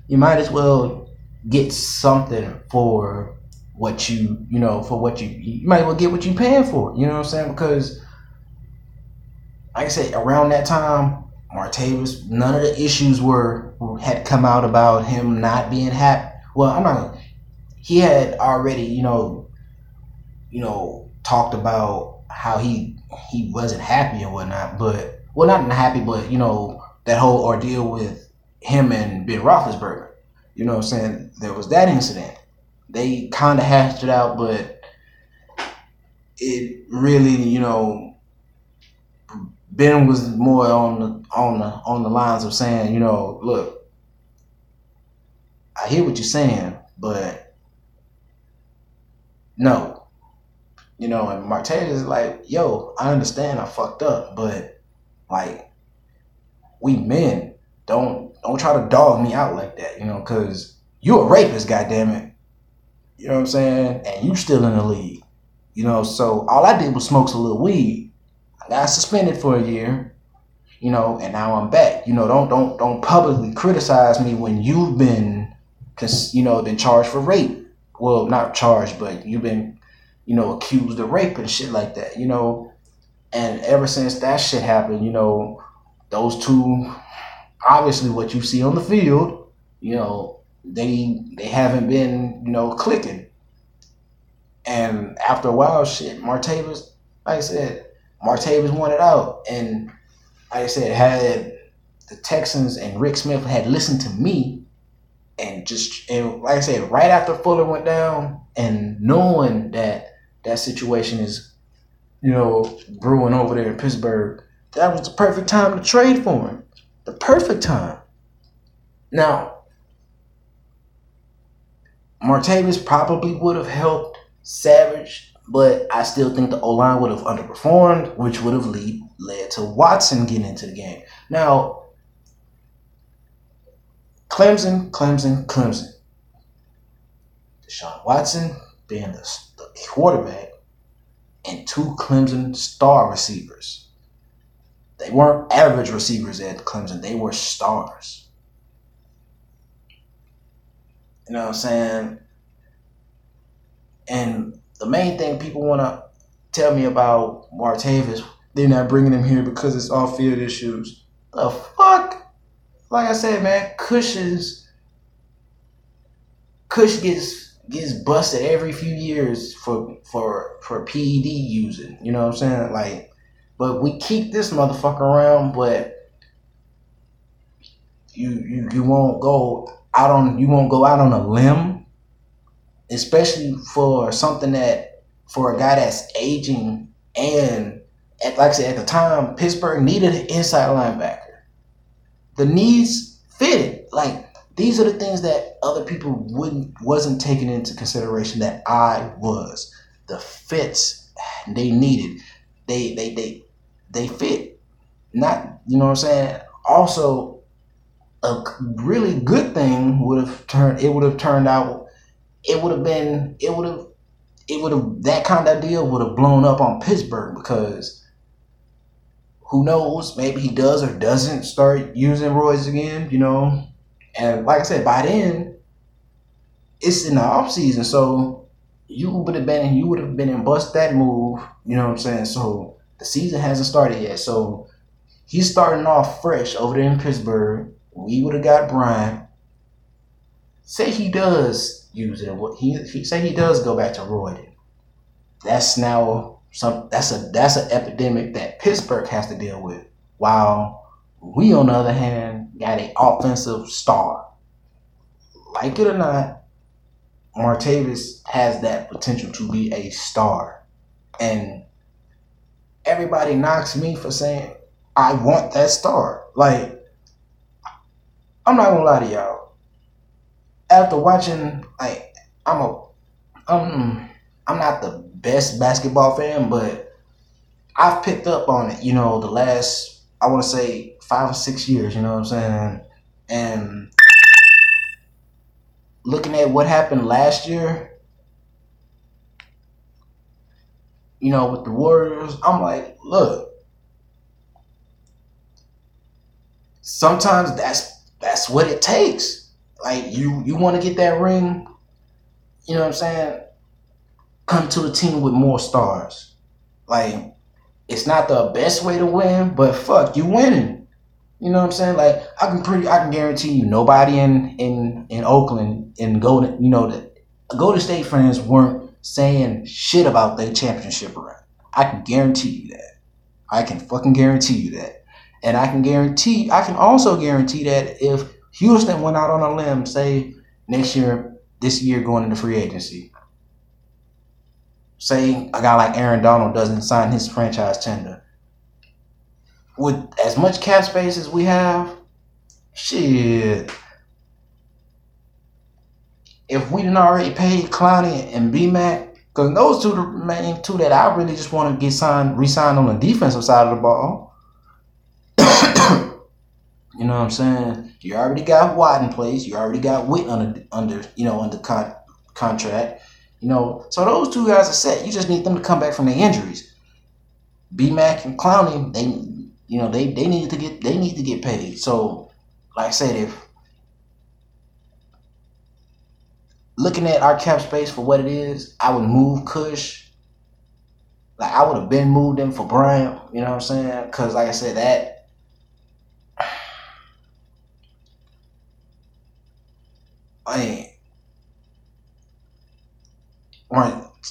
you might as well get something for what you might as well get what you paying for, you know what I'm saying? Because like I said, around that time, Martavis, none of the issues had come out about him not being happy. Well, he had already, you know, talked about how he wasn't happy and whatnot, but, well, not happy, but, you know, that whole ordeal with him and Ben Roethlisberger. You know what I'm saying? There was that incident. They kind of hashed it out, but it really, you know, Ben was more on the lines of saying, you know, look, I hear what you're saying, but no. You know, and Martavis is like, yo, I understand I fucked up, but like, we men. Don't try to dog me out like that, you know, because you a rapist, goddammit. You know what I'm saying? And you still in the league. You know, so all I did was smoke a little weed. I got suspended for a year. You know, and now I'm back. You know, don't publicly criticize me when you've been, been charged for rape. Well, not charged, but you've been, accused of rape and shit like that. You know, and ever since that shit happened, those two, obviously, what you see on the field, they haven't been, clicking. And after a while, shit, Martavis, like I said, Martavis wanted out, and like I said, had the Texans and Rick Smith had listened to me, and like I said, right after Fuller went down, and knowing that situation is, brewing over there in Pittsburgh, that was the perfect time to trade for him. The perfect time. Now, Martavis probably would have helped Savage, but I still think the O-line would have underperformed, which would have led to Watson getting into the game. Now, Clemson. Deshaun Watson being the quarterback and two Clemson star receivers. They weren't average receivers at Clemson. They were stars. You know what I'm saying? And the main thing people want to tell me about Martavis, they're not bringing him here because it's off-field issues. The fuck? Like I said, man, Kush gets busted every few years for PED using. You know what I'm saying? Like, but we keep this motherfucker around, but you won't go out on a limb, especially for a guy that's aging. And like I said, at the time, Pittsburgh needed an inside linebacker. The needs fitted. Like, these are the things that other people wasn't taking into consideration that I was. The fits they needed. They fit. Not, you know what I'm saying? Also, a really good thing would have turned out, that kind of deal would have blown up on Pittsburgh, because who knows, maybe he does or doesn't start using roids again, And like I said, by then, it's in the off season, so you would have been in bust that move, you know what I'm saying? So the season hasn't started yet, so he's starting off fresh over there in Pittsburgh. We would have got Bryant. Say he does use it. Say he does go back to roiding. That's now that's an epidemic that Pittsburgh has to deal with. While we, on the other hand, got an offensive star. Like it or not, Martavis has that potential to be a star. And everybody knocks me for saying, I want that star. Like, I'm not gonna lie to y'all. After watching, like, I'm not the best basketball fan, but I've picked up on it, the last, I want to say, 5 or 6 years, you know what I'm saying? And looking at what happened last year, with the Warriors, I'm like, look, sometimes that's what it takes. Like, you want to get that ring, you know what I'm saying? Come to a team with more stars. Like, it's not the best way to win, but fuck, you winning. You know what I'm saying? Like, I can guarantee you, nobody in Oakland and Golden, the Golden State fans weren't saying shit about their championship run. I can guarantee you that. I can fucking guarantee you that. And I can also guarantee that if Houston went out on a limb, say this year going into free agency, say a guy like Aaron Donald doesn't sign his franchise tender, with as much cap space as we have, shit. If we didn't already pay Clowney and B-Mac, because those two the main two that I really just want to get re-signed on the defensive side of the ball. You know what I'm saying? You already got Watt in place. You already got Witt under contract. You know, so those two guys are set. You just need them to come back from their injuries. B-Mac and Clowney, they need to get paid. So, like I said, if looking at our cap space for what it is, I would move Kush. Like, I would have been moved him for Bryant. You know what I'm saying? Because, like I said, that.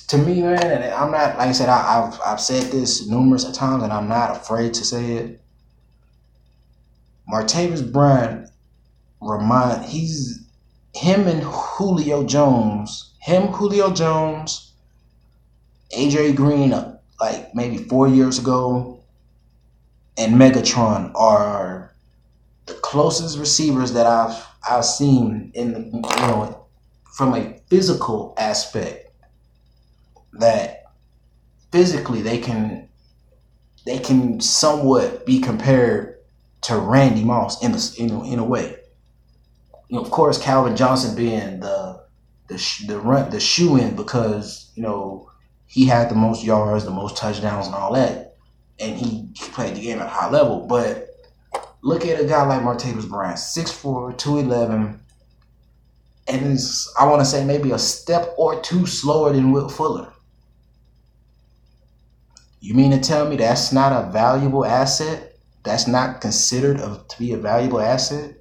To me, man, and I'm not, like I said, I've said this numerous times, and I'm not afraid to say it. Martavis Bryant him and Julio Jones, AJ Green, like maybe 4 years ago, and Megatron are the closest receivers that I've seen from a physical aspect, that physically they can somewhat be compared to Randy Moss in a way. You know, of course, Calvin Johnson being the shoe-in because, you know, he had the most yards, the most touchdowns and all that, and he played the game at a high level. But look at a guy like Martavis Bryant, 6'4", 211, and is, I want to say, maybe a step or two slower than Will Fuller. You mean to tell me that's not a valuable asset? That's not considered to be a valuable asset?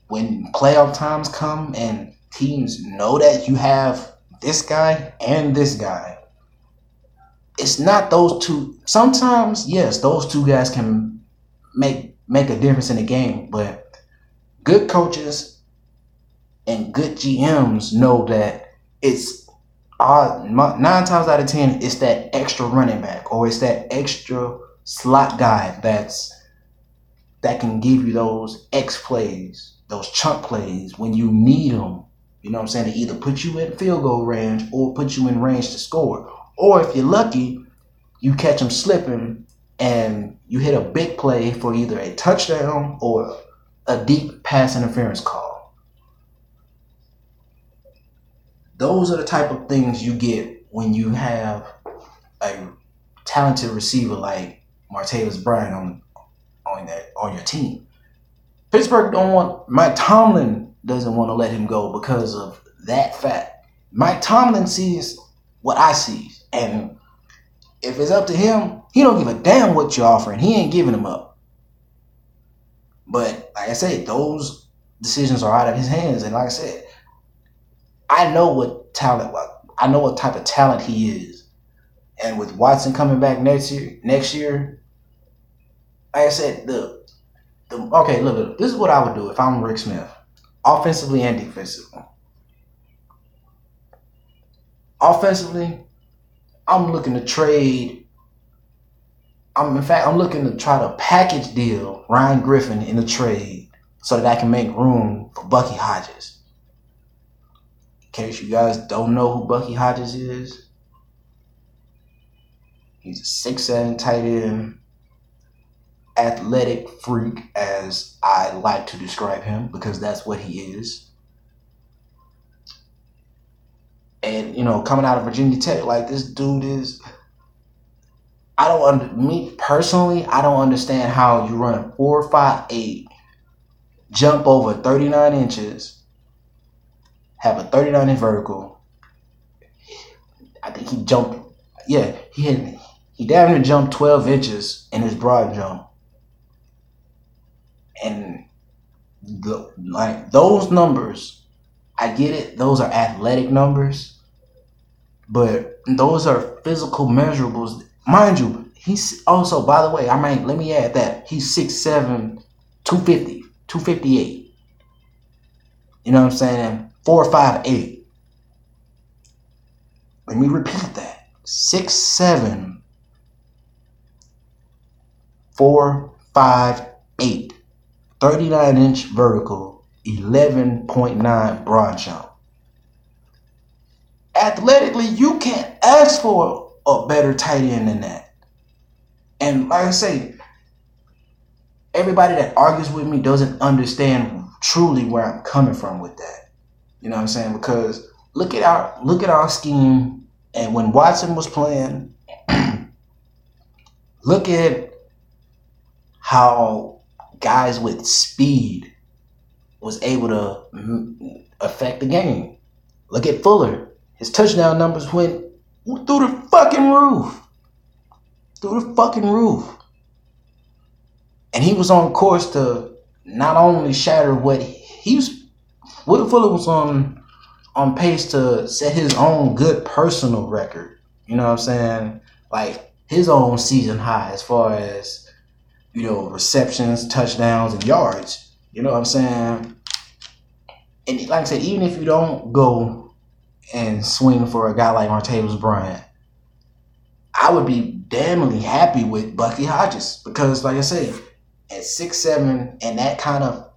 When playoff times come and teams know that you have this guy and this guy, it's not those two. Sometimes, yes, those two guys can make a difference in the game, but good coaches and good GMs know that it's 9 times out of 10, it's that extra running back or it's that extra slot guy that can give you those X plays, those chunk plays when you need them. You know what I'm saying? To either put you in field goal range or put you in range to score. Or if you're lucky, you catch them slipping and you hit a big play for either a touchdown or a deep pass interference call. Those are the type of things you get when you have a talented receiver like Martavis Bryant on your team. Pittsburgh Mike Tomlin doesn't want to let him go because of that fact. Mike Tomlin sees what I see, and if it's up to him, he don't give a damn what you're offering. He ain't giving him up. But like I said, those decisions are out of his hands, and like I said, I know what type of talent he is. And with Watson coming back next year, like I said, look, this is what I would do if I'm Rick Smith, offensively and defensively. Offensively, I'm looking to trade. I'm looking to try to package deal Ryan Griffin in a trade so that I can make room for Bucky Hodges. In case you guys don't know who Bucky Hodges is, he's a 6'7" tight end, athletic freak, as I like to describe him, because that's what he is. And, you know, coming out of Virginia Tech, like, this dude is, I don't understand how you run 4.58, jump over 39 inches, have a 39-inch vertical. I think he jumped, he damn near jumped 12 inches in his broad jump. And those numbers, I get it, those are athletic numbers, but those are physical measurables. Mind you, he's also, by the way, let me add that he's 6'7", 250, 258. You know what I'm saying? 4'5'8". Let me repeat that. 6'7", 4'5'8". 39-inch vertical, 11.9 broad jump. Athletically, you can't ask for a better tight end than that. And like I say, everybody that argues with me doesn't understand truly where I'm coming from with that. You know what I'm saying? Because look at our scheme, and when Watson was playing, look at how guys with speed was able to affect the game. Look at Fuller. His touchdown numbers went through the fucking roof. Through the fucking roof. And he was on course to not only shatter Will Fuller was on pace to set his own good personal record. You know what I'm saying? Like his own season high as far as, receptions, touchdowns, and yards. You know what I'm saying? And like I said, even if you don't go and swing for a guy like Martavis Bryant, I would be damnably happy with Bucky Hodges because, like I said, at 6'7" and that kind of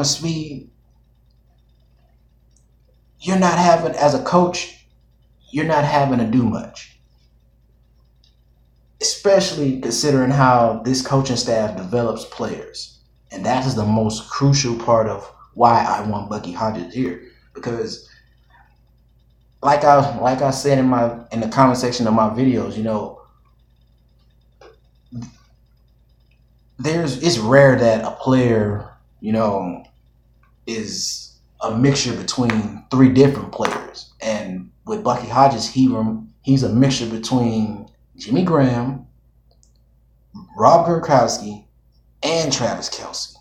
speed, you're not having, as a coach, you're not having to do much. Especially considering how this coaching staff develops players. And that is the most crucial part of why I want Bucky Hodges here. Because like I said in the comment section of my videos, it's rare that a player, is a mixture between three different players. And with Bucky Hodges, he's a mixture between Jimmy Graham, Rob Gronkowski, and Travis Kelce.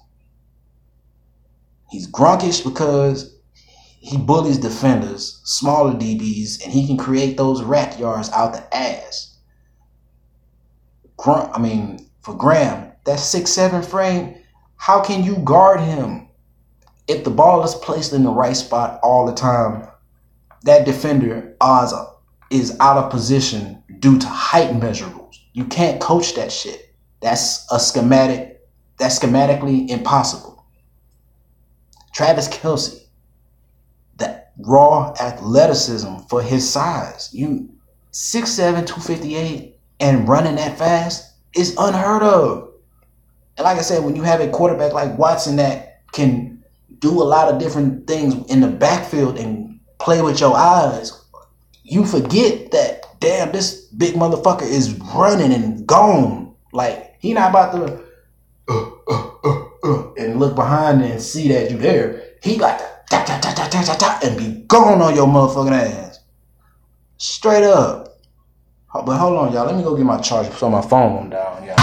He's Gronkish because he bullies defenders, smaller DBs, and he can create those rack yards out the ass. For Graham, that 6'7" frame, how can you guard him? If the ball is placed in the right spot all the time, that defender is out of position due to height measurables. You can't coach that shit. That's schematically impossible. Travis Kelce, that raw athleticism for his size. 6'7", 258, and running that fast is unheard of. And like I said, when you have a quarterback like Watson that can do a lot of different things in the backfield and play with your eyes, you forget that, damn, this big motherfucker is running and gone. Like, he not about to and look behind and see that you there. He like to and be gone on your motherfucking ass. Straight up. But hold on, y'all. Let me go get my charger so my phone won't down, y'all.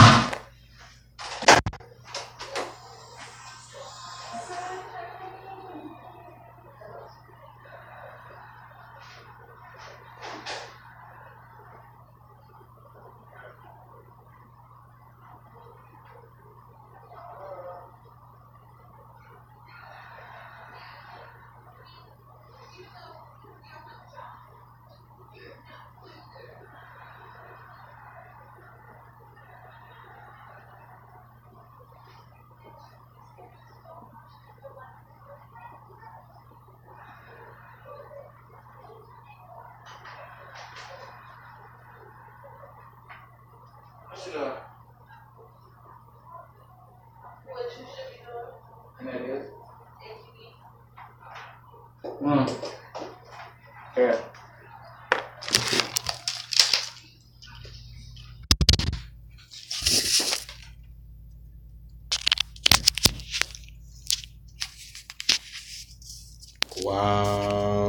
Yeah. Wow.